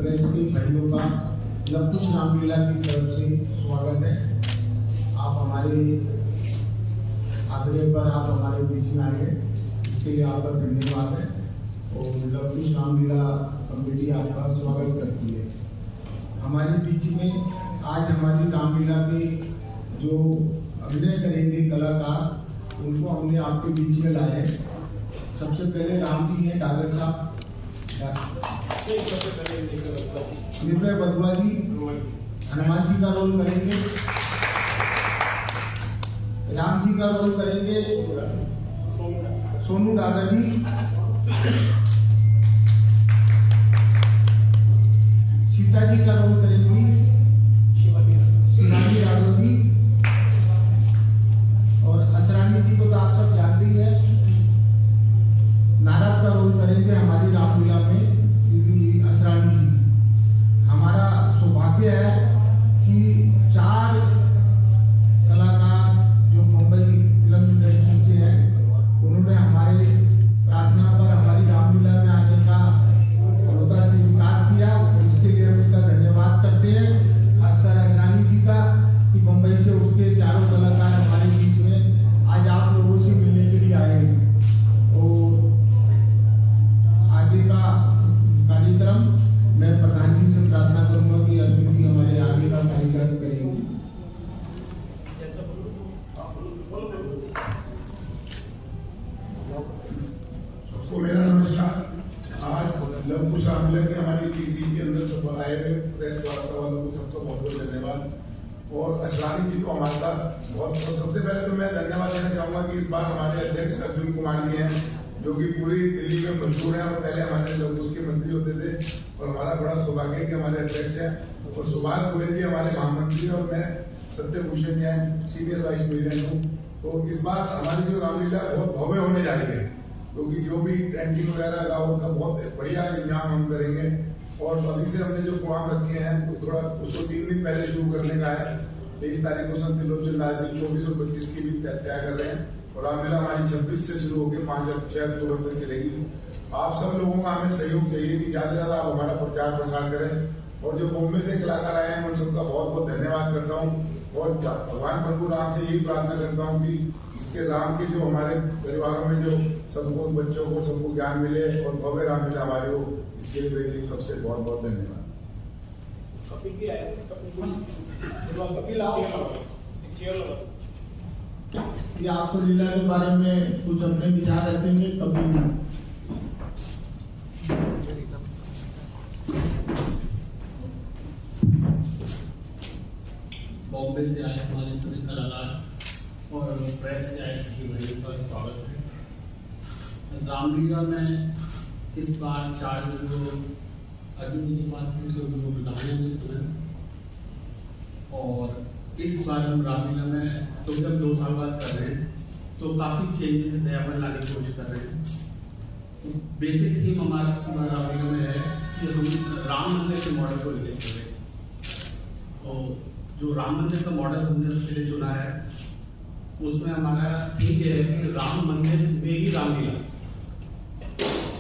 Press के भाइयों का लवकुश रामलीला की तरफ से स्वागत है। आप हमारे आग्रह पर आप हमारे बीच में आए हैं, इसके लिए आपका धन्यवाद है। और लवकुश रामलीला कमेटी आपका स्वागत करती है। हमारे बीच में आज हमारी रामलीला के जो अभिनय करेंगे कलाकार, उनको हमने आपके बीच में लाए हैं। सबसे पहले राम जी हैं, डॉक्टर साहब निर्भय बदुआ जी हनुमान जी का रोल करेंगे, राम जी का रोल करेंगे सोनू डागर जी, सीता जी का रोल करेंगी शिवाजी यादव जी, और असरानी जी को तो आप सब जानते ही है। नारद का रोल करेंगे हमारी रामलीला में दीदी असरानी जी। हमारा सौभाग्य है कि 4 कलाकार जो मुंबई फिल्म इंडस्ट्री से हैं, उन्होंने हमारे प्रार्थना पर हमारी रामलीला में आने का बड़ौदा से स्वीकार किया। इसके लिए हम उनका धन्यवाद करते हैं, खासकर असरानी जी का, कि मुंबई से उठ के 4 कलाकार हमारे बीच में आज आप लोगों से मिलने के लिए आए हैं। और आगे का कार्यक्रम मैं प्रधान जी से प्रार्थना करूंगा कि अर्जुन जी हमारे आगे का कार्यक्रम करेंगे। सबको मेरा नमस्कार। आज लवकुश रामलीला के हमारी पीसी के अंदर सब आए हुए प्रेस वार्ता वालों को सबका बहुत बहुत धन्यवाद। और असरानी जी तो हमारे साथ बहुत सबसे पहले तो मैं धन्यवाद देना चाहूंगा कि इस बार हमारे अध्यक्ष अर्जुन कुमार जी हैं, जो कि पूरी दिल्ली में मशहूर है और पहले हमारे लवकुश के मंत्री होते थे। और हमारा बड़ा सौभाग्य है कि हमारे अध्यक्ष हैं। और सुभाष गोयल जी हमारे महामंत्री, और मैं Satyabhushan Jain senior vice president हूँ। तो इस बार हमारी जो रामलीला बहुत भव्य होने जा रही है, क्योंकि जो भी टेंटिंग वगैरह का उनका बहुत बढ़िया इंतजाम हम करेंगे। और अभी से हमने जो प्रोग्राम रखे हैं तो थोड़ा उसको 3 दिन पहले शुरू करने का है। 23 तारीख को संत त्रिलोचन दास जी 24 और 25 की भी तय कर रहे हैं। और रामलीला हमारी 26 से शुरू होकर 5-6 अक्टूबर तक चलेगी। आप सब लोगों का हमें सहयोग चाहिए कि ज्यादा से ज्यादा आप हमारा प्रचार प्रसार करें। और जो बॉम्बे से कलाकार आए हैं, मैं उन सबका बहुत बहुत धन्यवाद करता हूँ। और भगवान प्रभु राम से यही प्रार्थना करता हूँ कि इसके राम के जो हमारे परिवारों में जो सबको बच्चों को सबको ज्ञान मिले और भव्य रामलीला हमारे हो, इसके लिए सबसे बहुत बहुत धन्यवाद। ये आपको लीला के बारे में कुछ अपने विचार रखेंगे कभी? बॉम्बे से आए हमारे सभी कलाकार और प्रेस से आए सभी भाइयों का स्वागत है। रामलीला में इस बार 4 दिन जो अर्जुन जी के पास बुलाने में समय, और इस बार हम रामलीला में तो जब 2 साल बाद कर रहे हैं तो काफ़ी चेंजेस नयापन लाने की कोशिश कर रहे हैं। तो बेसिक थीम हमारा रामलीला में है कि हम राम मंदिर के मॉडल को लेकर चल रहे हैं। तो जो राम मंदिर का मॉडल हमने उसके लिए चुना है, उसमें हमारा थीम ये है कि राम मंदिर में ही रामलीला।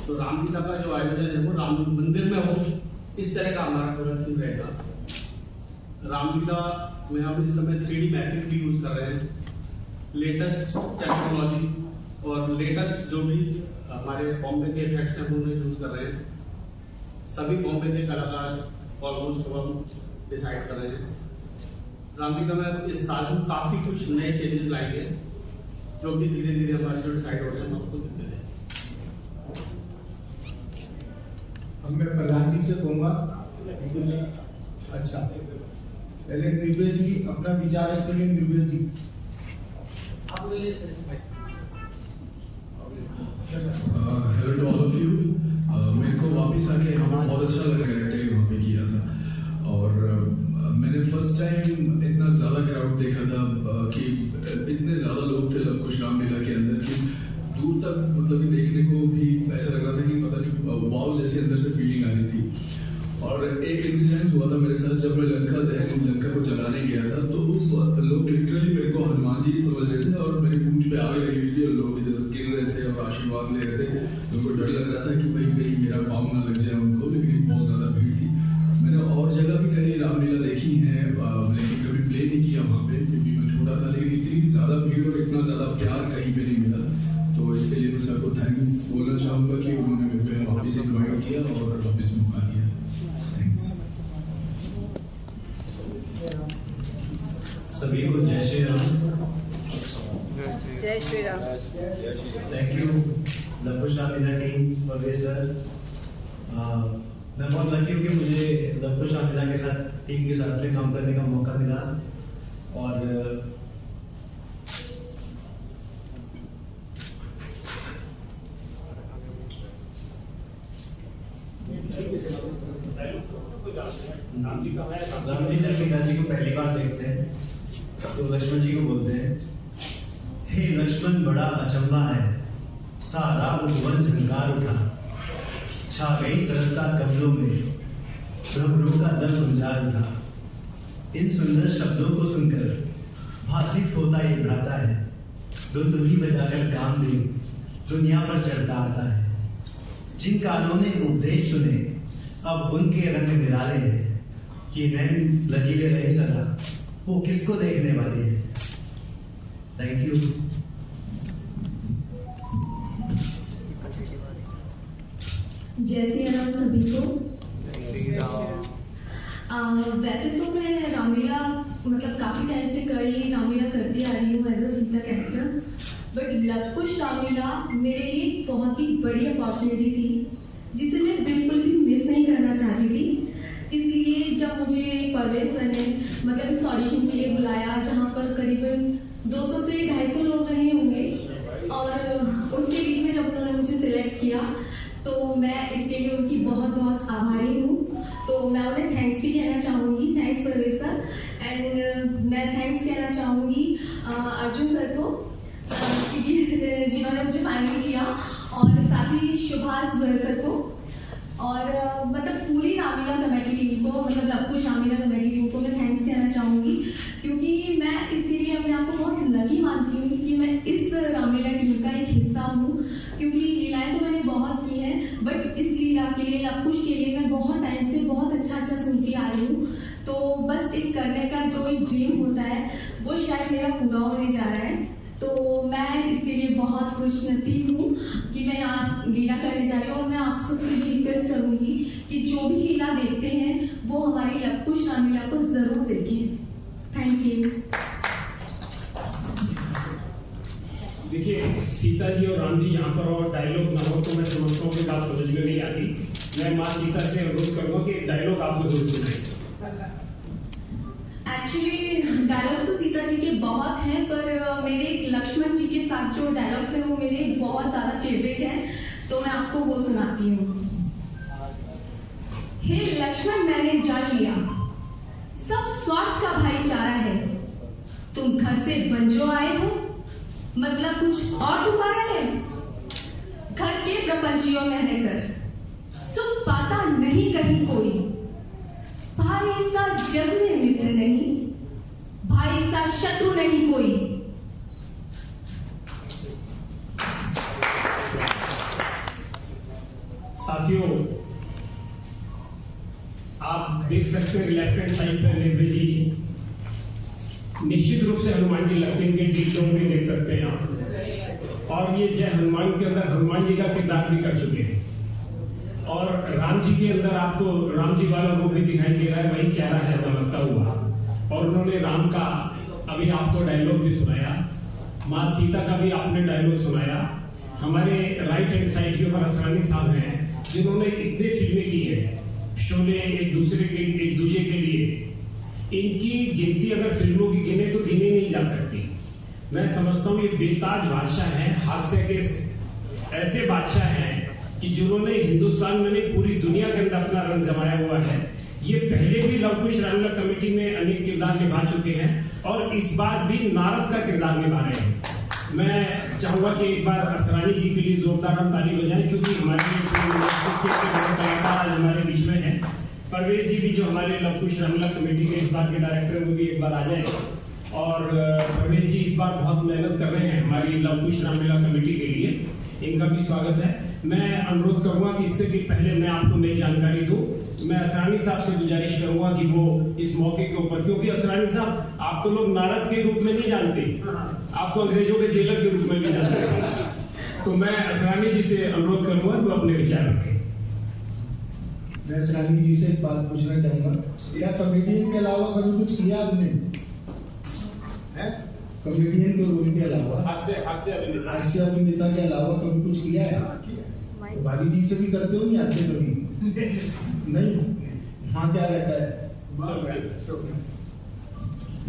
तो रामलीला का जो आयोजन है वो राम मंदिर में हो, इस तरह का हमारा पूरा थीम रहेगा। रामलीला में हम इस समय 3D मैपिंग भी यूज कर रहे हैं, लेटेस्ट टेक्नोलॉजी और लेटेस्ट जो भी हमारे बॉम्बे के इफेक्ट्स हैं उन्हें यूज कर रहे हैं। सभी बॉम्बे के कलाकार ऑलमोस्ट हम डिसाइड कर रहे हैं। रामलीला में इस साल हम काफी कुछ नए चेंजेस लाएंगे, जो कि धीरे धीरे हमारे जो डिसाइड हो रहे हैं हम आपको देते हैं। अब मैं प्रधान जी से कहूँगा अच्छा, पहले निर्भय जी अपना विचार रखेंगे। Nirbhay ji hello to all of you. मेरे को वापस आके हमें बहुत अच्छा लगा कैरेक्टर वहाँ पे किया था। और मैंने फर्स्ट टाइम इतना ज़्यादा क्राउड देखा था कि इतने ज़्यादा लोग थे लवकुश रामलीला के अंदर कि दूर तक मतलब कि देखने को भी ऐसा लग रहा था कि पता नहीं वाव जैसे अंदर से फीलिंग आ रही थी। और एक इंसिडेंट हुआ था मेरे साथ, जब मैं लंका को जलाने गया था तो लोग लिटरली मेरे को हनुमान जी समझ रहे थे और मेरी पूंछ पे आग लगी हुई थी और लोग इधर गिर रहे थे और आशीर्वाद ले रहे थे। उनको डर लग रहा था कि भाई मेरा पाँव ना लग जाए उनको, लेकिन बहुत ज्यादा भीड़ थी। लगी और इतना ज़्यादा प्यार कहीं पे नहीं मिला। तो इसके लिए मैं सर को थैंक्स बोलना चाहूँगा कि उन्होंने मेरे पे वापस इन्वाइट किया और वापस मौका दिया। थैंक्स। सभी को जय श्री राम। जय Shri Ram. Thank you Luvkush Ramlila team, Parvez sir. मैं बहुत लकी हूँ कि मुझे लवकुश रामलीला के साथ टीम के साथ में काम करने का मौका मिला। और राम जी जब पिताजी को पहली बार देखते हैं तो लक्ष्मण जी को बोलते हैं, हे लक्ष्मण बड़ा अचंबा है, सारा उपवन झंकार उठा, छा गई सरसता कमलों में, भ्रमरों का दल गुंजार उठा। इन सुंदर शब्दों को सुनकर भासित होता ये भ्राता है, दुंदुभी बजाकर कामदेव दुनिया पर चढ़ता आता है। जिन कानों ने उपदेश सुने अब उनके रंग निराले हैं, ये नैन लचीले रहे सदा, वो किसको देखने वाले हैं। Thank you. जय श्री राम सभी को। वैसे तो मैं रामलीला मतलब काफी टाइम से कई रामलीला करती आ रही हूँ as a Sita character, but Luvkush Ramlila मेरे लिए बहुत ही बड़ी अपॉर्चुनिटी थी जिसे मैं बिल्कुल भी मिस नहीं करना चाहती थी। इसलिए जब मुझे परवेज सर ने मतलब इस ऑडिशन के लिए बुलाया, जहाँ पर करीबन 200 से 250 लोग रहे होंगे, और उसके बीच में जब उन्होंने मुझे सिलेक्ट किया तो मैं इसके लिए उनकी बहुत बहुत आभारी हूँ। तो मैं उन्हें थैंक्स भी कहना चाहूँगी, थैंक्स परवेज सर। एंड मैं थैंक्स कहना चाहूँगी अर्जुन सर को कि जिन्होंने मुझे फाइनल किया, और साथ ही सुभाष ध्वर सर को, और मतलब पूरी रामलीला कमेटी टीम को, मतलब लवकुश रामलीला कमेटी टीम को मैं थैंक्स कहना चाहूँगी, क्योंकि मैं इसके लिए अपने आप को बहुत लकी मानती हूँ कि मैं इस रामलीला टीम का एक हिस्सा हूँ। क्योंकि लीलाएं तो मैंने बहुत की हैं, बट इस लीला के लिए, लवकुश के लिए मैं बहुत टाइम से बहुत अच्छा सुनती आ रही हूँ। तो बस एक करने का जो एक ड्रीम होता है वो शायद मेरा पूरा होने जा रहा है। तो मैं इसके लिए बहुत खुश नसीब हूँ कि मैं यहाँ लीला करने जा रही हूँ। और मैं आप सबसे भी रिक्वेस्ट करूँगी कि जो भी लीला देखते हैं वो हमारी लवकुश रामलीला को जरूर देखें। Thank you. देखिए, सीता जी और राम जी यहाँ पर और डायलॉग ना हो तो मैं समझता हूँ कि बात समझ में नहीं आती। मैं माँ सीता से अनुरोध करूँगा कि डायलॉग आपको जरूर सुनाएं। एक्चुअली डायलॉग्स तो सीता जी के बहुत हैं, पर मेरे लक्ष्मण जी के साथ जो डायलॉग्स हैं वो मेरे बहुत ज़्यादा फेवरेट हैं, तो मैं आपको वो सुनाती हूँ। हे लक्ष्मण, मैंने जान लिया सब स्वार्थ का भाईचारा है। तुम घर से बंजो आए हो, मतलब कुछ और तुम्हारा है। घर के प्रपंचियों में रहकर सुख पाता नहीं कहीं कोई। भाई सा जग में मित्र नहीं, भाई सा शत्रु नहीं कोई। साथियों, आप देख सकते हैं लेफ्ट हैंड साइड पर नेब्रे जी निश्चित रूप से हनुमान जी लगते हैं, डिटेल भी देख सकते हैं आप। और ये जय हनुमान के अंदर हनुमान जी का किरदार भी कर चुके हैं। और राम जी के अंदर आपको राम जी वाला रूप भी दिखाई दे रहा है, वही चेहरा है दमकता हुआ। और उन्होंने राम का अभी आपको डायलॉग भी सुनाया, माँ सीता का भी आपने डायलॉग सुनाया। हमारे राइट हैंड साइड के ऊपर असरानी साहब हैं जिन्होंने इतने फिल्में की है, शोले एक दूसरे के लिए। इनकी गिनती अगर फिल्मों की गिने तो गिने नहीं जा सकती। मैं समझता हूँ ये बेताज बादशाह हैं, हास्य के ऐसे बादशाह हैं कि जिन्होंने हिंदुस्तान में नहीं पूरी दुनिया के अंदर अपना रंग जमाया हुआ है। ये पहले भी लवकुश रामलीला कमेटी में अनेक किरदार निभा चुके हैं और इस बार भी नारद का किरदार निभा रहे हैं। मैं चाहूंगा कि एक बार असरानी जी के लिए जोरदार हम ताली बजाएं, क्योंकि हमारे कलाकार आज हमारे बीच में हैं। परवेज जी भी जो हमारे लवकुश रामलीला कमेटी के इस बार के डायरेक्टर हैं वो भी एक बार आ जाए। और परवेज जी इस बार बहुत मेहनत कर रहे हैं हमारी लवकुश रामलीला कमेटी के लिए, इनका भी स्वागत है। मैं अनुरोध करूंगा कि इससे कि पहले मैं आपको नई जानकारी दूं, तो मैं असरानी साहब से गुजारिश करूंगा कि वो इस मौके के ऊपर, क्योंकि असरानी साहब आपको लोग नारद के रूप में नहीं जानते, आपको अंग्रेजों के जेलर के रूप में भी जानते हैं। तो मैं असरानी जी से अनुरोध करूंगा कि वो अपने विचार रखें। मैं असरानी जी से एक बात पूछना चाहूंगा, क्या कॉमेडियन के अलावा कभी कुछ किया आपने? कॉमेडियन के रोल के अलावा, हास्य अभिनेता के अलावा कभी कुच किया है? तो भाभी जी से भी करते हो नहीं हास्य कभी? नहीं, वहाँ क्या रहता है?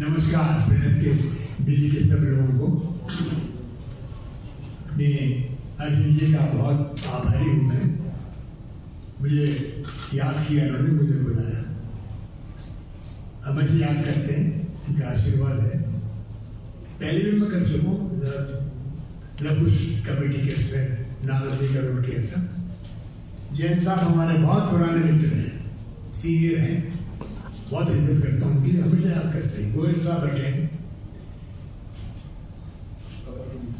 नमस्कार फ्रेंड्स के दिल्ली के सब लोगों को। मैं अर्जुन जी का बहुत आभारी हूँ। मैं मुझे याद किया, उन्होंने मुझे बुलाया। अब मुझे याद करते हैं, इनका आशीर्वाद है। पहले भी मैं कर चुका हूँ, लकुश कमेटी के उसमें नारद जी का रोल किया था। जैन साहब हमारे बहुत पुराने मित्र हैं, सीनियर हैं, बहुत इज्जत करता हूँ उनकी, हमेशा याद करते हैं। गोयल साहब बैठे हैं,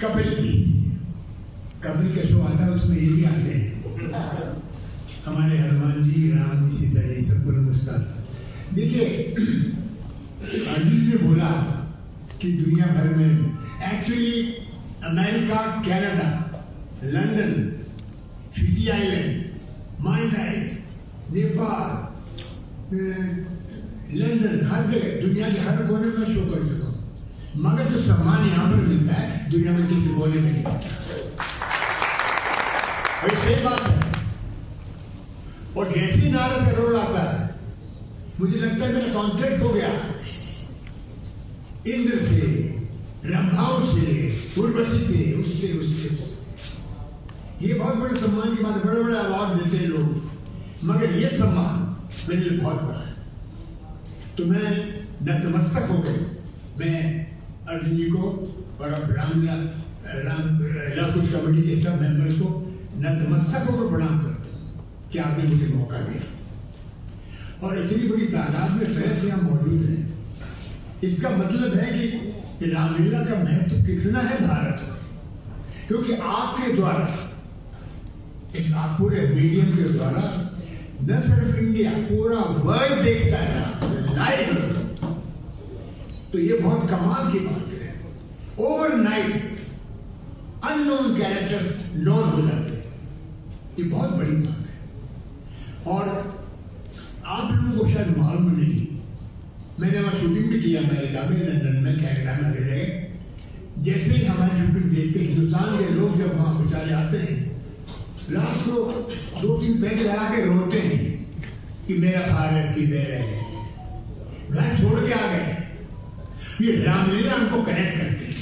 कपिल जी, कपिल का शो आता है उसमें ये भी आते हैं। हमारे हनुमान जी, राम जी, सीता जी, सबको नमस्कार। देखिए, अर्जुन जी ने बोला कि दुनिया भर में, actually America, Canada, London, Fiji island, Maldives, Nepal, London, हर जगह दुनिया के हर कोने में शो कर चुका हूँ, मगर जो सम्मान यहाँ पर मिलता है दुनिया में किसी कोने में नहीं मिलता। और सही बात है। और जैसे नारद का रोल आता है, मुझे लगता है मेरा कॉन्ट्रैक्ट हो गया इंद्र से, रंभाओं से, उर्वशी से, उससे। ये बहुत बड़े सम्मान की बात है। बड़े बड़े अवार्ड देते हैं लोग, मगर ये सम्मान मेरे लिए बहुत बड़ा है। तो मैं नतमस्तक हो गए। मैं अर्जुन जी को और लकुश कमेटी के सब मेंबर्स को नतमस्तक होकर प्रणाम करता हूँ कि आपने मुझे मौका दिया। और इतनी बड़ी तादाद में फैंस यहाँ मौजूद हैं, इसका मतलब है कि रामलीला का महत्व कितना है भारत में। क्योंकि आपके द्वारा, इस आप पूरे मीडियम के द्वारा न सिर्फ इंडिया, पूरा वर्ल्ड देखता है लाइव। तो ये बहुत कमाल की बात है। ओवरनाइट अननोन कैरेक्टर्स नोन हो जाते हैं, ये बहुत बड़ी बात है। और आप लोगों को शायद मालूम नहीं, मैंने वहां शूटिंग भी किया अमेरिका में, लंदन में, कनाडा में, हर जगह। जैसे ही हमारी शूटिंग देखते हैं, हिंदुस्तान के लोग जब वहां बेचारे आते हैं, रात को 2-3 पैग लगा के रोते हैं कि मेरा भारत की बेर है, घर छोड़ के आ गए। ये रामलीला उनको कनेक्ट करते हैं।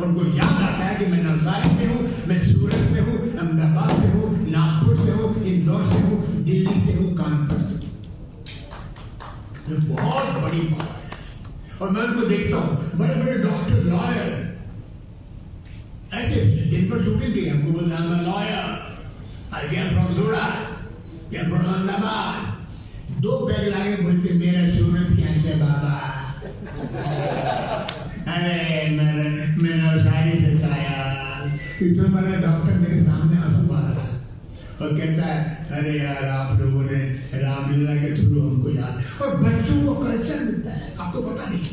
उनको याद आता है कि मैं नवसारी से हूँ, मैं सूरत से हूँ, अहमदाबाद से हूँ, नागपुर से हूँ, इंदौर से हूँ, दिल्ली से हूँ, कानपुर से हूँ। ये बहुत बड़ी बात है। और मैं उनको देखता हूँ, बड़े बड़े डॉक्टर, लॉयर, ऐसे दिन पर शूटिंग की, हमको बोलता है मैं lawyer, I came from Surat, came from Ahmedabad. 2 peg लाके बोलते मेरा सूरत क्या है बाबा। अरे मैं नवसारी से आया। इतना बड़ा डॉक्टर मेरे सामने आंसू बहा रहा और कहता है अरे यार आप लोगों ने रामलीला के थ्रू हमको याद। और बच्चों को कल्चर मिलता है, आपको पता नहीं।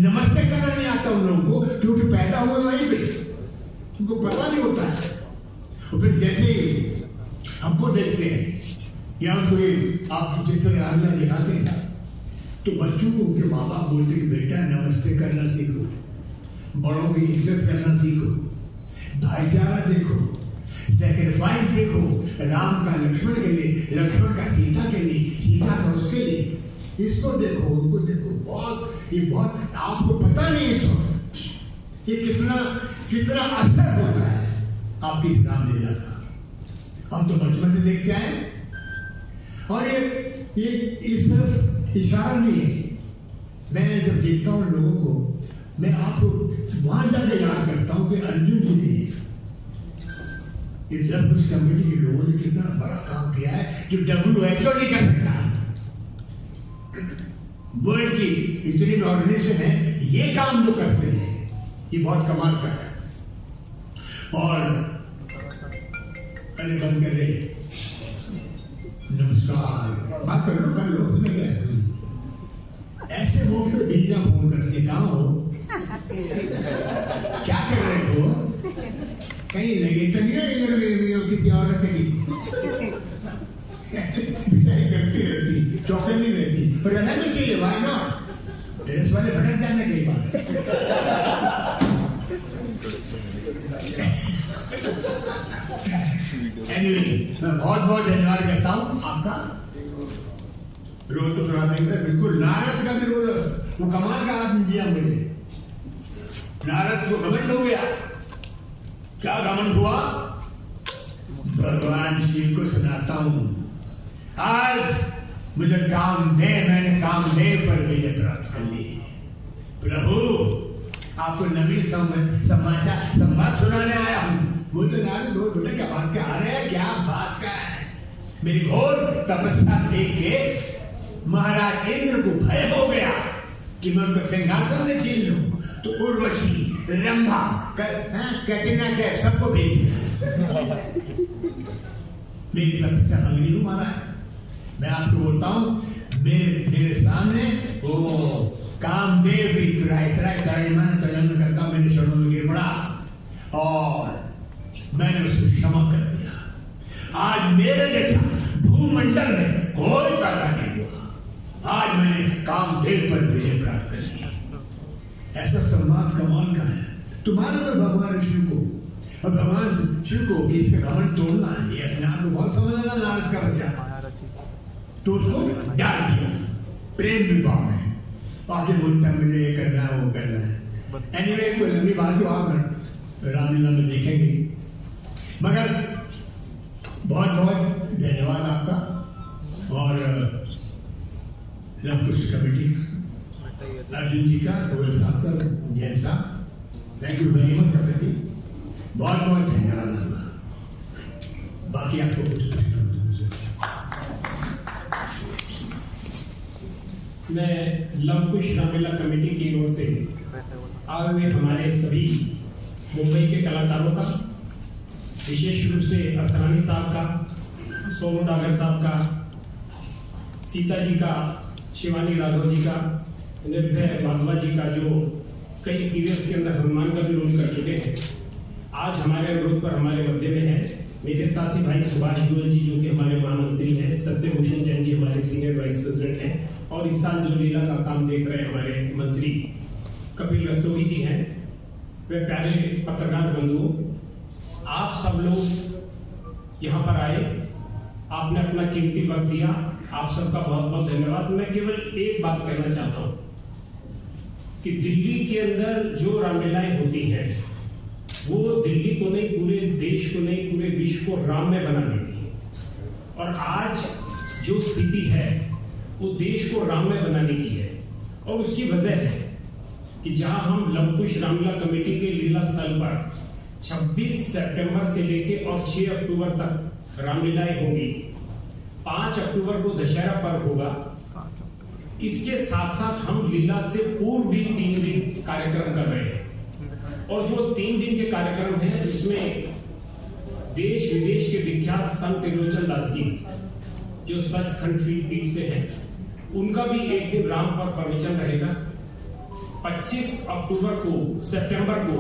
नमस्ते करना नहीं आता उन लोगों को, क्योंकि पैदा हुए वहीं पे, उनको पता नहीं होता है। और फिर जैसे हमको देखते हैं या कोई आप जिस तरह रामलीला दिखाते हैं, तो बच्चों को उनके माँ बाप बोलते कि बेटा नमस्ते करना सीखो, बड़ों की इज्जत करना सीखो, भाईचारा देखो, सैक्रिफाइस देखो, राम का लक्ष्मण के लिए, लक्ष्मण का सीता के लिए, सीता का उसके लिए, इसको देखो, उनको देखो। ये बहुत आपको पता नहीं इस वक्त ये कितना असर होता है आपकी रामलीला का। हम तो बचपन से देखते आए। और ये इस तरफ इशारा नहीं है। मैं जब देखता हूँ लोगों को, मैं आपको वहां जाके याद करता हूँ कि अर्जुन जी ने लकुश कमेटी के लोगों ने कितना बड़ा काम किया है जो WHO नहीं कर सकता। वर्ल्ड की इतनी ऑर्गेनाइजेशन है, ये काम जो करते हैं ये बहुत कमाल का है। और अरे बंद कर रहे, नमस्कार। कर लो, तुम्हें क्या है? ऐसे मुंह पे बीजा फोन करके कहाँ हो, क्या कर रहे हो, कहीं लगे तो नहीं इधर किसी औरत के किसी बिचारी करती रहती, चौकन्नी रहती, और रहना भी चाहिए, वाई नॉट, ड्रेस वाले फटक जाने कई बार। Anyway, मैं बहुत बहुत धन्यवाद करता हूँ आपका। रोल तो सुना देंगे बिल्कुल, नारद का भी रोल, वो कमाल का आदमी दिया मुझे। नारद को घमंड हो गया, क्या घमंड हुआ? भगवान शिव को सुनाता हूँ, आज मुझे कामदेव, मैंने कामदेव पर विजय प्राप्त कर ली। प्रभु आपको नवी संवाद सुनाने आया हूँ। बोलते नारद दो बेटा क्या बात का आ रहे हैं, क्या बात का है? मेरी घोर तपस्या देख के महाराज इंद्र को भय हो गया कि मैं उनको सिंहासन में छीन लूं, तो उर्वशी, रंभा, कैटरीना कैफ सबको भेज दिया। मेरी तपस्या भंग नहीं हूं महाराज। मैं आपको बोलता हूं, मेरे सामने वो कामदेव भी चलन करता मेरे चरणों में गिर पड़ा और मैंने उसको क्षमा कर दिया। आज मेरे जैसा भूमंडल में कोई पैदा नहीं हुआ। आज मैंने कामदेव पर विजय प्राप्त कर लिया। ऐसा सम्मान कमाल का है। तुम्हारे में भगवान शिव को और भगवान शिव को कि इसका घमंड तोड़ना है, ये अपने आप को बहुत समझना नारद का बच्चा, तो उसको डाल दिया प्रेम विभाव में। आगे बोलता है मुझे ये करना है, वो करना है। एनीवे, तो लंबी बात तो आप रामलीला में देखेंगे, मगर बहुत बहुत धन्यवाद आपका और लव कुश कमेटी का, अर्जुन जी का, गोयल साहब का, जैन साहब, थैंक यू वेरी मच प्रकृति, बहुत बहुत धन्यवाद आपका। बाकी आपको कुछ मैं लव कुश रामलीला कमेटी की ओर से आए हुए हमारे सभी मुंबई के कलाकारों का, विशेष रूप से असरानी साहब का, सोनू डागर साहब का, सीता जी का, शिवानी राघव जी का, निर्भय वाधवा जी का, जो कई सीरियल्स के अंदर हनुमान का भी रोल कर चुके हैं, आज हमारे अनुरोध पर हमारे मध्य में है। मेरे साथ ही भाई सुभाष गोयल जी जो कि हमारे महामंत्री हैं, सत्यभूषण जैन जी हमारे सीनियर वाइस प्रेसिडेंट हैं, और इस साल जो लीला का काम देख रहे हैं हमारे मंत्री कपिल रस्तोगी जी हैं। वे प्यारे पत्रकार बंधुओं, आप सब लोग यहाँ पर आए, आपने अपना कीमती वक्त दिया, आप सबका बहुत बहुत धन्यवाद। मैं केवल एक बात कहना चाहता हूँ कि दिल्ली के अंदर जो रामलीलाएं होती हैं वो दिल्ली को नहीं, पूरे देश को नहीं, पूरे विश्व को राम में बना देती है। और आज जो स्थिति है वो देश को राम में बनाने की है, और उसकी वजह है कि जहां हम लव कुश रामलीला कमेटी के लीला स्थल पर 26 सितंबर से लेके और 6 अक्टूबर तक रामलीलाएं होगी, 5 अक्टूबर को दशहरा पर्व होगा। इसके साथ साथ हम लीला से पूर्व भी 3 दिन कार्यक्रम कर रहे हैं, और जो 3 दिन के कार्यक्रम हैं उसमें देश विदेश के विख्यात संत त्रिलोचन दास जी जो सचखंड पीठ से हैं, उनका भी एक दिन राम पर प्रवचन रहेगा। 25 अक्टूबर को, सितंबर को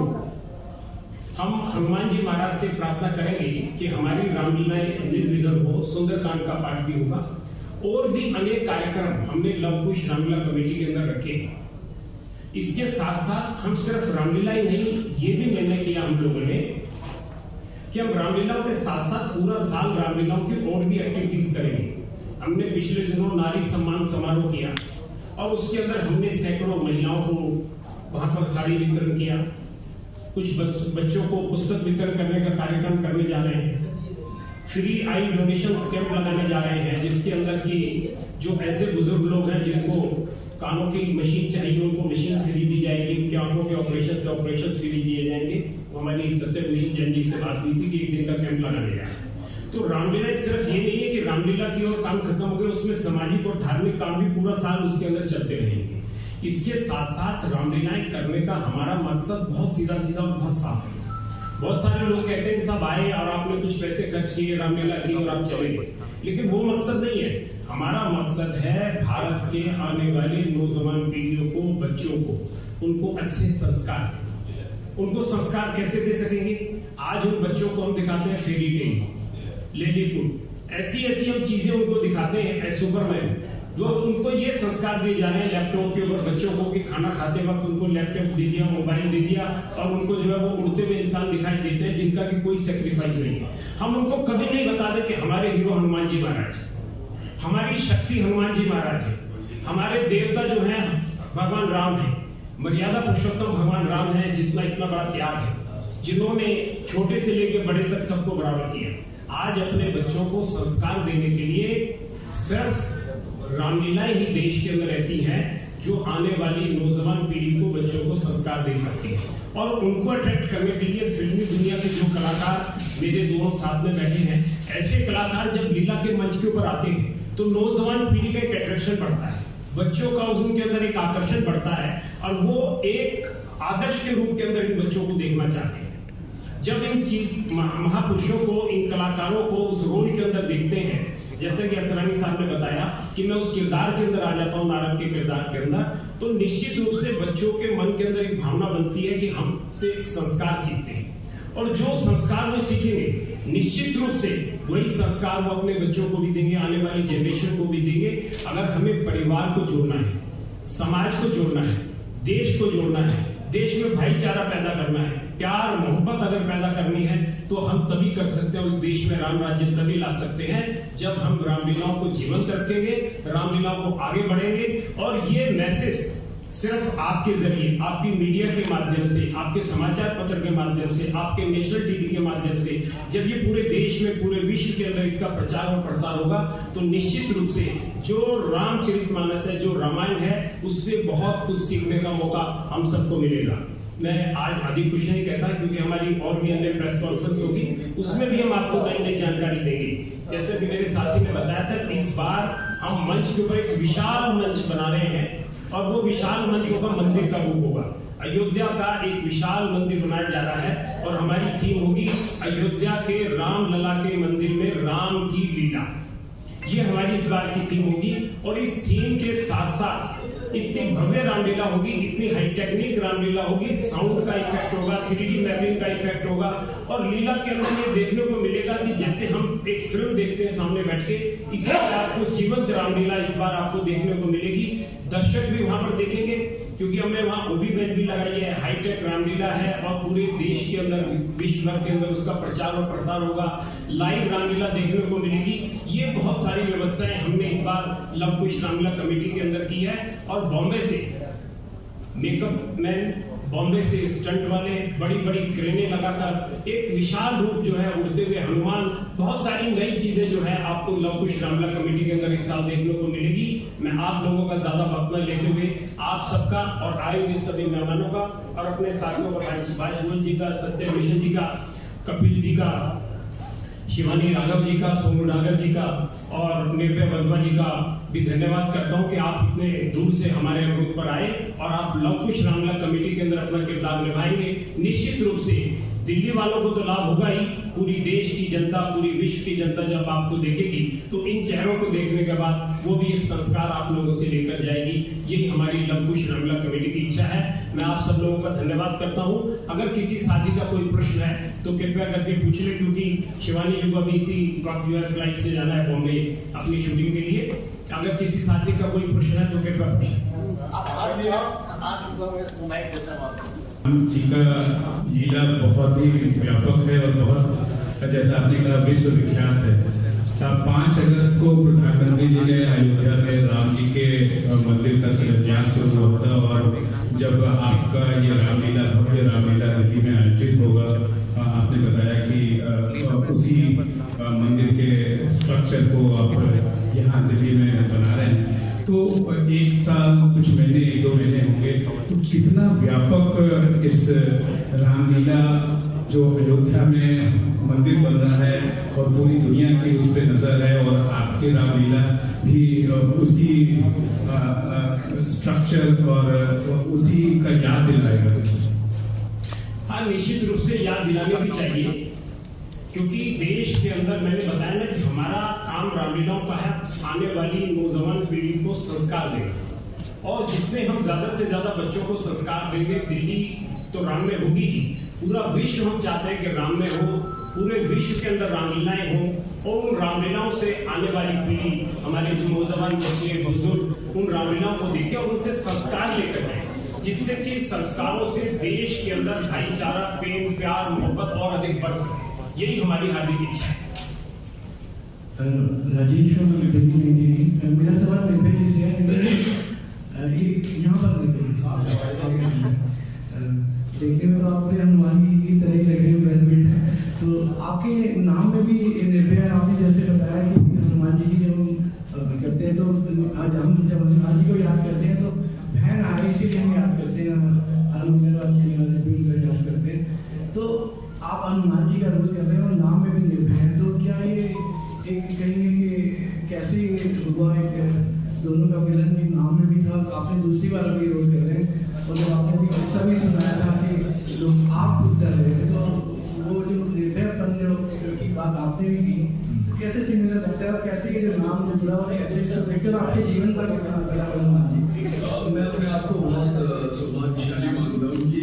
हम हनुमान जी महाराज से प्रार्थना करेंगे कि हमारी रामलीलाएं निर्विघ्न हो, सुंदरकांड का पाठ भी होगा, और भी अनेक कार्यक्रम हमने लव कुश रामलीला कमेटी के अंदर रखे हैं। इसके साथ साथ हम सिर्फ रामलीला ही नहीं, ये भी निर्णय किया हम लोगों ने कि हम रामलीलाओं के साथ साथ पूरा साल रामलीलाओं की और भी एक्टिविटीज करेंगे। हमने पिछले दिनों नारी सम्मान समारोह किया, और उसके अंदर हमने सैकड़ों महिलाओं को वहां पर साड़ी वितरण किया। कुछ बच्चों को पुस्तक वितरण करने का कार्यक्रम करने जा रहे हैं। फ्री आई डोनेशन कैंप लगाने जा रहे हैं, जिसके अंदर की जो ऐसे बुजुर्ग लोग हैं जिनको कानों की मशीन चाहिए, उनको मशीन फ्री दी जाएगी, उनके आंखों के ऑपरेशन फ्री दिए जाएंगे। हमारी सत्यभूषण जैन जी से बात हुई थी कि एक दिन का कैंप लगाने जा रहे हैं। तो रामलीला सिर्फ ये नहीं है कि रामलीला की ओर काम खत्म हो गया, उसमें सामाजिक और धार्मिक काम भी पूरा साल उसके अंदर चलते रहेंगे। इसके साथ साथ रामलीलाएं करने का हमारा मकसद बहुत सीधा सीधा और बहुत साफ है। बहुत सारे लोग कहते हैं कि सब आए और आपने कुछ पैसे खर्च किए, रामलीला की और आप चले गए, लेकिन वो मकसद नहीं है। हमारा मकसद है भारत के आने वाले नौजवान पीढ़ियों को, बच्चों को, उनको अच्छे संस्कार, उनको संस्कार कैसे दे सकेंगे? आज उन बच्चों को हम दिखाते हैं फेरी टेल, लेलीपुट, ऐसी हम चीजें उनको दिखाते हैं, सुपरमैन, जो उनको ये संस्कार दिए जा रहे हैं लैपटॉप के ऊपर बच्चों को, कि खाना खाते वक्त उनको लैपटॉप दे दिया, मोबाइल दे दिया, और उनको जो है वो उड़ते हुए इंसान दिखाई देते हैं जिनका कि कोई सेक्रीफाइस नहीं है। हम उनको कभी नहीं बताते कि हमारे हीरो हनुमान जी महाराज है, हमारी शक्ति हनुमान जी महाराज है, हमारे देवता जो है भगवान राम है, मर्यादा पुरुषोत्तम भगवान राम है, जितना इतना बड़ा त्याग है, जिन्होंने छोटे से लेकर बड़े तक सबको बराबर किया। आज अपने बच्चों को संस्कार देने के लिए सिर्फ रामलीलाएं ही देश के अंदर ऐसी हैं जो आने वाली नौजवान पीढ़ी को, बच्चों को संस्कार दे सकती है। और उनको अट्रैक्ट करने के लिए फिल्मी दुनिया के जो कलाकार मेरे दोनों साथ में बैठे हैं, ऐसे कलाकार जब लीला के मंच के ऊपर आते हैं तो नौजवान पीढ़ी का एक अट्रैक्शन बढ़ता है, बच्चों का उनके अंदर एक आकर्षण बढ़ता है, और वो एक आदर्श के रूप के अंदर इन बच्चों को देखना चाहते हैं। जब इन महापुरुषों को, इन कलाकारों को उस रोल के अंदर देखते हैं, जैसे कि असरानी साहब ने बताया कि मैं उस किरदार के अंदर आ जाता हूँ, नारद के किरदार के अंदर, तो निश्चित रूप से बच्चों के मन के अंदर एक भावना बनती है कि हमसे एक संस्कार सीखते हैं, और जो संस्कार वो सीखेंगे निश्चित रूप से वही संस्कार वो अपने बच्चों को भी देंगे, आने वाली जनरेशन को भी देंगे। अगर हमें परिवार को जोड़ना है, समाज को जोड़ना है, देश को जोड़ना है, देश में भाईचारा पैदा करना है, प्यार मोहब्बत अगर पैदा करनी है, तो हम तभी कर सकते हैं, उस देश में राम राज्य तभी ला सकते हैं जब हम रामलीलाओं को जीवंत रखेंगे, रामलीलाओं को आगे बढ़ेंगे। और ये मैसेज सिर्फ आपके जरिए, आपकी मीडिया के माध्यम से, आपके समाचार पत्र के माध्यम से, आपके नेशनल टीवी के माध्यम से, जब ये पूरे देश में, पूरे विश्व के अंदर इसका प्रचार और प्रसार होगा, तो निश्चित रूप से जो रामचरितमानस है, जो रामायण है, उससे बहुत कुछ सीखने का मौका हम सबको मिलेगा। मैं आज अधिक कुछ नहीं कहता, क्योंकि हमारी और भी अन्य प्रेस कॉन्फ्रेंस होगी, उसमें भी हम आपको नई नई जानकारी देंगे। जैसे कि मेरे साथी ने बताया था, इस बार हम मंच के ऊपर एक विशाल मंच बना रहे हैं, और वो विशाल मंच होगा, मंदिर का रूप होगा। अयोध्या का एक विशाल मंदिर बनाया जा रहा है, और हमारी थीम होगी अयोध्या के रामलला के मंदिर में राम की लीला। ये हमारी इस बार की थीम होगी, और इस थीम के साथ साथ इतनी भव्य रामलीला होगी, इतनी हाई टेक्निक रामलीला होगी, साउंड का इफेक्ट होगा, 3D मैपिंग का इफेक्ट होगा, और लीला के अंदर ये देखने को मिलेगा कि जैसे हम एक फिल्म देखते हैं सामने बैठ के, इसी तरह आपको जीवंत रामलीला इस बार आपको देखने को मिलेगी। दर्शक भी वहां पर देखेंगे, क्योंकि हमने वहां ओबी बैंड भी लगाई है, हाईटेक रामलीला है, और पूरे देश के अंदर, विश्व भर के अंदर उसका प्रचार और प्रसार होगा, लाइव रामलीला देखने को मिलेगी। ये बहुत सारी व्यवस्थाएं हमने इस बार लवकुश रामलीला कमेटी के अंदर की है, और बॉम्बे से मेकअप मैन, बॉम्बे से स्टंट वाले, बड़ी बड़ी क्रेनें लगाकर एक विशाल रूप जो है, उड़ते हुए हनुमान, बहुत सारी नई चीजें जो है आपको लवकुश रामलीला कमेटी के अंदर इस साल देखने को मिलेगी। मैं आप लोगों का ज्यादा वक्त न लेते हुए आप सबका और आए हुए सभी मेहमानों का और अपने साथियों का, भाई जी का, सत्यभूषण जी का, कपिल जी का, शिवानी राघव जी का, सोनू डागर जी का और निर्भय बंधवा जी का भी धन्यवाद करता हूं कि आप इतने दूर से हमारे अनुरोध पर आए और आप लवकुश रामलीला कमेटी के अंदर अपना किरदार निभाएंगे। निश्चित रूप से दिल्ली वालों को तो लाभ होगा ही, पूरी देश की जनता, पूरी विश्व की जनता जब आपको देखेगी तो इन चेहरों को देखने के बाद वो भी एक संस्कार आप लोगों से लेकर जाएगी। यही हमारी लवकुश रामलीला कमेटी की इच्छा है। मैं आप सब लोगों का धन्यवाद करता हूं। अगर किसी साथी का कोई प्रश्न है तो कृपया करके पूछ ले, क्योंकि शिवानी जी को अभी इसी वक्त फ्लाइट से जाना है बॉम्बे अपनी शूटिंग के लिए। अगर किसी साथी का कोई प्रश्न है तो कृपया पूछें। जी का लीला बहुत ही व्यापक है और बहुत, जैसा आपने कहा, विश्व विख्यात है। 5 अगस्त को प्रधानमंत्री जी ने अयोध्या में राम जी के मंदिर का शिलान्यास शुरू हुआ था, और जब आपका ये रामलीला, भव्य रामलीला दिल्ली में आयोजित होगा, आपने बताया कि उसी मंदिर के स्ट्रक्चर को आप यहाँ दिल्ली में बना रहे हैं, तो 1 साल कुछ महीने, 1-2 महीने होंगे, तो कितना व्यापक इस रामलीला जो अयोध्या में मंदिर बन रहा है और पूरी दुनिया की उस पर नजर है, और आपके रामलीला भी उसी स्ट्रक्चर और उसी का याद दिलाएगा। हाँ, निश्चित रूप से याद दिलाने भी चाहिए, क्योंकि देश के अंदर मैंने बताया ना कि हमारा काम रामलीलाओं का है आने वाली नौजवान पीढ़ी को संस्कार देना, और जितने हम ज्यादा से ज्यादा बच्चों को संस्कार देंगे, दिल्ली तो राम में होगी ही, पूरा विश्व हम चाहते हैं कि राम में हो, पूरे विश्व के अंदर रामलीलाएं हो, और उन रामलीलाओं से आने वाली पीढ़ी, हमारे जो नौजवान बच्चे बुजुर्ग उन रामलीलाओं को देखें और उनसे संस्कार लेकर जाए, जिससे कि संस्कारों से देश के अंदर भाईचारा, प्रेम, प्यार, मोहब्बत और अधिक बढ़ सके। यही हमारी हार्दिक इच्छा है। राजेश मेरा सवाल निर्भय जी से है। यहाँ पर देखने में तो आपने हनुमान जी की तरह लग रहे बेनिफिट है, तो आपके नाम में भी निर्भय, आपने जैसे बताया कि हनुमान जी की जब हम करते हैं तो आज हम जब हनुमान जी को याद करते हैं तो बहन आ गई इसीलिए हम याद करते हैं, याद करते हैं। तो आप हनुमान जी का रोल कर रहे हैं और नाम में भी निर्भय है, तो क्या ये एक कहेंगे कि कैसे हुआ, एक दोनों का विलन भी नाम में भी था, आपने दूसरी वाला भी रोल कर रहे हैं, और जब आपने भी किस्सा भी सुनाया था कि लोग आप खुद कर रहे थे, तो वो जो निर्भयपन की बात आपने भी की, तो कैसे सिमिलर लगता है और कैसे ये जो नाम जो जुड़ा हुआ है कैसे इसको देखकर आपके जीवन पर कितना असर है हनुमान जी? मैं अपने आप को बहुत सौभाग्यशाली मानता हूँ कि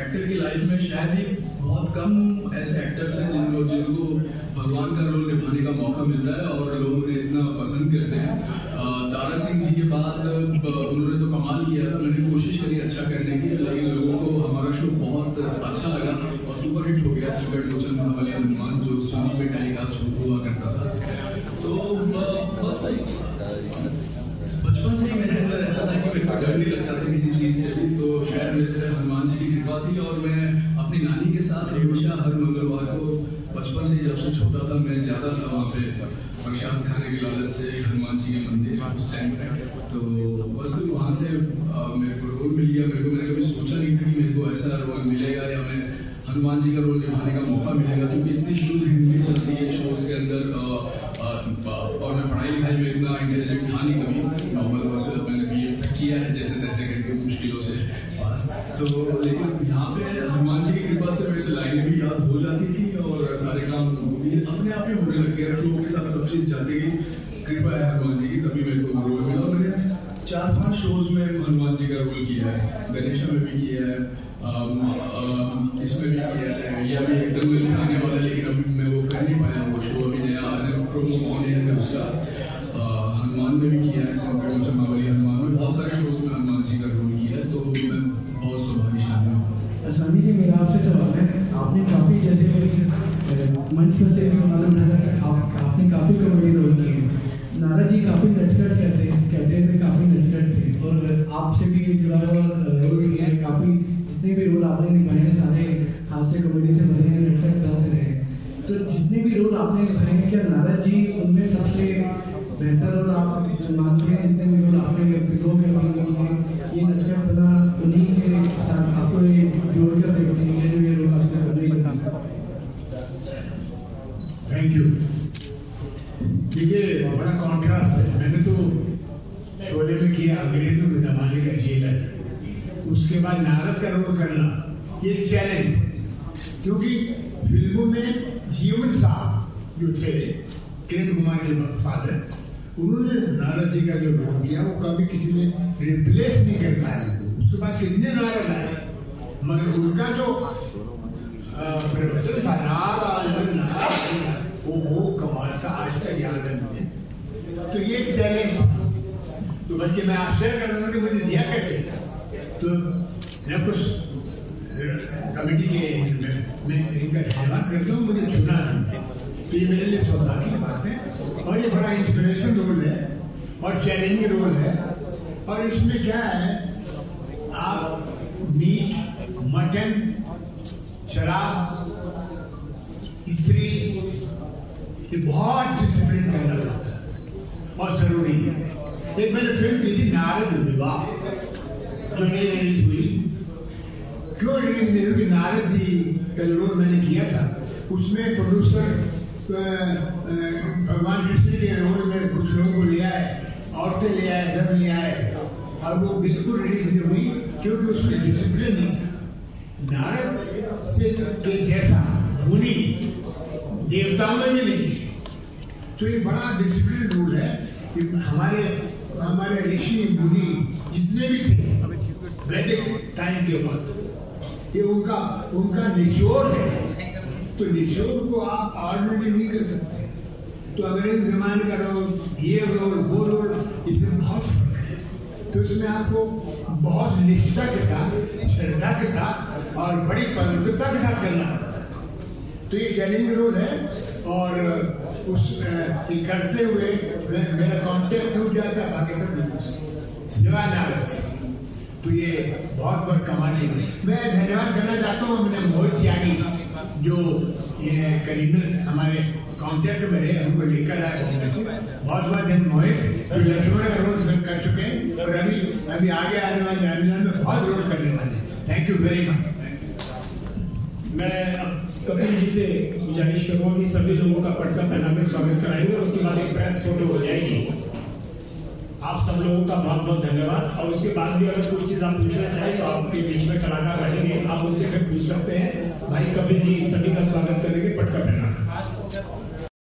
एक्टर की लाइफ में शायद ही बहुत कम ऐसे एक्टर्स हैं जिनको भगवान का रोल निभाने का मौका मिलता है और लोग उन्हें इतना पसंद करते हैं। दारा सिंह जी के बाद उन्होंने तो कमाल किया था, मैंने कोशिश करी अच्छा करने की, लेकिन लोगों को हमारा शो बहुत अच्छा लगा और सुपर हिट हो गया। संकट मोचन महाबली हनुमान जो सोनी पे टेलीकास्ट हुआ करता था, तो बस बचपन से ही मेरे अंदर ऐसा था कि मेरे को डर नहीं लगता था किसी चीज़ से भी, तो शायद मेरे हनुमान जी की कृपा थी। और मैं अपनी नानी के साथ हमेशा हर मंगलवार को बचपन से जब से छोटा था मैं जाता था वहाँ पे प्रसाद खाने की लालच से हनुमान जी के मंदिर उस टाइम पे, तो बस वहाँ से मेरे को रोल मिल गया। मैंने कभी सोचा नहीं था कि मेरे को ऐसा रोल मिलेगा या मैं हनुमान जी का रोल निभाने का मौका मिलेगा, क्योंकि इतनी शुद्ध हिंदी चलती है शोज के अंदर, और मैं पढ़ाई लिखाई में इतना इंटेलिजेंट था नहीं कभी, नॉर्मल बस मैंने BA किया है जैसे तैसे करके मुश्किलों से पास, तो लेकिन यहाँ पे हनुमान जी की कृपा से मेरे से लाइनें भी याद हो जाती थी और सारे काम अपने आप ही होने लग गया, लोगों के साथ सब चीज़ जाती गई, कृपा है हनुमान जी की, तभी मेरे को रोल मिला। और मैंने 4-5 शोज में हनुमान जी का रोल किया है, गणेशा में भी किया है, इसमें भी किया है, या भी एकदम आने वाला, लेकिन अभी मैं वो कर नहीं पाया वो शो, अभी नया प्रोमो ऑन है उसका। हनुमान में भी किया है, संकट मोचन महाबली हनुमान में, बहुत सारे शोज में हनुमान जी का रोल किया है, तो मैं बहुत सौभाग्यशाली हूँ। स्वामी जी मेरा आपसे सवाल है, आपने काफ़ी जैसे मंच पर से मालूम है आपने काफ़ी कॉमेडी रोल किए हैं, नारद जी काफ़ी नटखट कहते थे, काफ़ी नटखट थे, और आपसे भी जुड़ा हुआ रोल किया है, काफ़ी जितने भी रोल आपने निभाए हैं सारे हास्य कॉमेडी से भरे हैं, नटखट से रहे, तो जितने भी रोल आपने निभाए हैं क्या नारद जी उनमें सबसे बेहतर रोल आप मानते हैं? जितने भी रोल आपने फिल्मों में किए हैं ये नटखट बना उन्हीं के साथ आपको जोड़कर देखते हैं जो ये रोल आपने करना। Thank you. देखिए बड़ा कॉन्ट्रास्ट है, मैंने तो शोले में किया अंग्रेजों के जमाने का जेलर, उसके बाद नारद का रोल करना ये चैलेंज है, क्योंकि फिल्मों में जीवन साहब जो थे किरण कुमार के फादर, उन्होंने नारद जी का जो रोल किया वो कभी किसी ने रिप्लेस नहीं कर पाया। उसके बाद कितने नारद आए, मगर उनका जो प्रवचन था नारायण वो कमाल था, आज तक याद है मुझे। तो ये चैलेंज, तो बल्कि मैं आश्चर्य कर रहा था कि मुझे दिया कैसे, तो मैं कुछ कमेटी के मैं इनका धन्यवाद करता हूँ, मुझे चुना है, तो ये मेरे लिए सौभाग्य की बात है। और ये बड़ा इंस्पिरेशन रोल है और चैलेंजिंग रोल है, और इसमें क्या है, आप मीट, मटन, शराब, स्त्री, ये बहुत डिसिप्लिन करना पड़ता है और जरूरी है। एक मैंने फिल्म की थी नारद विवाह, जो नई रिलीज हुई, क्यों रिलीज नहीं हुई? नारद जी का जो रोल मैंने किया था उसमें प्रोड्यूसर भगवान कृष्ण के रोल में कुछ लोगों को ले आए, औरतें ले आए, सब ले आए, और वो बिल्कुल रिलीज नहीं हुई क्योंकि उसमें डिसिप्लिन नहीं था। नारद से के जैसा मुनि देवताओं में भी नहीं है। तो ये बड़ा डिसिप्लिन रूल है कि हमारे ऋषि मुनि जितने भी थे वैदिक टाइम के वक्त, ये उनका निचोड़ है। तो निचोड़ को आप ऑर्डिनरी नहीं कर सकते। तो अंग्रेज जमाने का रोल, ये रोल, वो रोल, इसमें बहुत फर्क है। तो इसमें आपको बहुत निष्ठा के साथ, श्रद्धा के साथ और बड़ी पवित्रता के साथ करना पड़ता है। तो ये चैलेंज रोल है और ये करते हुए मेरा कांटेक्ट टूट जाता है बाकी सब लोगों से, सिवा नारस। तो ये बहुत बड़ा कमाल है। मैं धन्यवाद करना चाहता हूँ अपने मोहित यानी, जो ये करीबन हमारे कांटेक्ट में रहे, हमको लेकर आए बॉम्बे से। बहुत बहुत धन्यवाद मोहित, जो लक्ष्मण का रोल कर चुके हैं और अभी आगे आने वाले रामलीला में बहुत रोल करने वाले हैं। Thank you very much. मैं अब कपिल जी से गुजारिश करूंगा कि सभी लोगों का पटका पहना के स्वागत कराएंगे और उसके बाद एक प्रेस फोटो हो जाएगी। आप सब लोगों का बहुत बहुत धन्यवाद। और उसके बाद भी अगर कोई चीज आप पूछना चाहें तो आपके बीच में कलाकार रहेंगे, आप उनसे फिर पूछ सकते हैं। भाई कपिल जी सभी का स्वागत करेंगे पटका पहना।